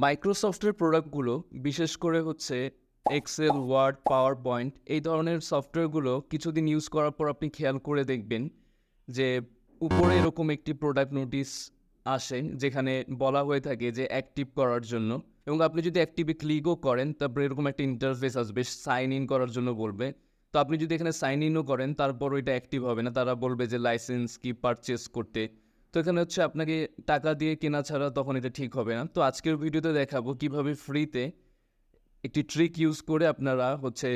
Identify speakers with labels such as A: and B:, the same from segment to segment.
A: মাইক্রোসফটের প্রোডাক্টগুলো বিশেষ করে হচ্ছে এক্সেল, ওয়ার্ড, পাওয়ার পয়েন্ট এই ধরনের সফটওয়্যারগুলো কিছুদিন ইউজ করার পর আপনি খেয়াল করে দেখবেন যে উপরে এরকম একটি প্রোডাক্ট নোটিস আসে যেখানে বলা হয়ে থাকে যে অ্যাক্টিভ করার জন্য, এবং আপনি যদি অ্যাক্টিভে ক্লিকও করেন তারপরে এরকম একটা ইন্টারফেস আসবে, সাইন ইন করার জন্য বলবে। তো আপনি যদি এখানে সাইন ইনও করেন তারপর ওইটা অ্যাক্টিভ হবে না, তারা বলবে যে লাইসেন্স কি পারচেস করতে। তো এখানে হচ্ছে আপনাকে টাকা দিয়ে কেনা ছাড়া তখন এটা ঠিক হবে না। তো আজকের ভিডিওতে দেখাবো কিভাবে ফ্রিতে একটি ট্রিক ইউজ করে আপনারা হচ্ছে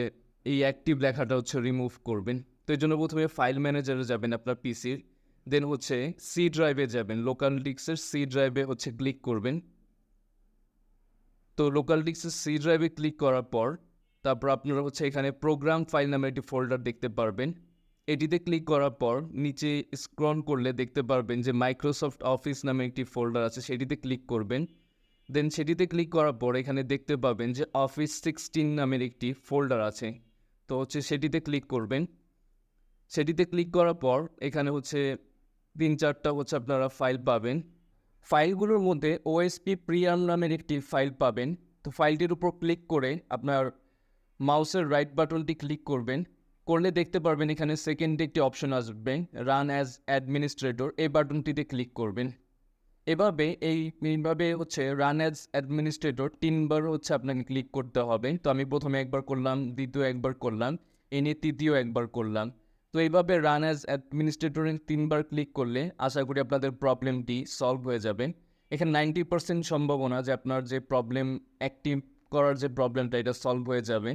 A: এই অ্যাক্টিভ লেখাটা হচ্ছে রিমুভ করবেন। তো এই জন্য প্রথমে ফাইল ম্যানেজারে যাবেন আপনার পিসির, দেন হচ্ছে সি ড্রাইভে যাবেন, লোকাল ডিস্কের সি ড্রাইভে হচ্ছে ক্লিক করবেন। তো লোকাল ডিস্কের সি ড্রাইভে ক্লিক করার পর তারপর আপনারা হচ্ছে এখানে প্রোগ্রাম ফাইল নামে একটি ফোল্ডার দেখতে পারবেন। এটিতে ক্লিক করার পর নিচে স্ক্রল করলে দেখতে পারবেন যে মাইক্রোসফট অফিস নামে একটি ফোল্ডার আছে, সেটিতে ক্লিক করবেন। দেন সেটিতে ক্লিক করার পর এখানে দেখতে পাবেন যে অফিস 16 নামের একটি ফোল্ডার আছে, তো হচ্ছে সেটিতে ক্লিক করবেন। সেটিতে ক্লিক করার পর এখানে হচ্ছে 3-4টা হচ্ছে আপনারা ফাইল পাবেন। ফাইলগুলোর মধ্যে ওএসপি প্রিয়াম নামের একটি ফাইল পাবেন। তো ফাইলটির উপর ক্লিক করে আপনার মাউসের রাইট বাটনটি ক্লিক করবেন, করলে দেখতে পারবেন এখানে সেকেন্ডে একটি অপশন আসবে রান অ্যাজ অ্যাডমিনিস্ট্রেটর, এই বাটনটিতে ক্লিক করবেন। এইভাবে হচ্ছে রান অ্যাজ অ্যাডমিনিস্ট্রেটর 3বার হচ্ছে আপনাকে ক্লিক করতে হবে। তো আমি প্রথমে একবার করলাম, দ্বিতীয় একবার করলাম, এনে তৃতীয় একবার করলাম। তো এইভাবে রান অ্যাজ অ্যাডমিনিস্ট্রেটরে 3বার ক্লিক করলে আশা করি আপনাদের প্রবলেমটি সলভ হয়ে যাবে। এখানে 90% সম্ভাবনা যে আপনার যে প্রবলেম অ্যাক্টিভ করার যে প্রবলেমটা এটা সলভ হয়ে যাবে।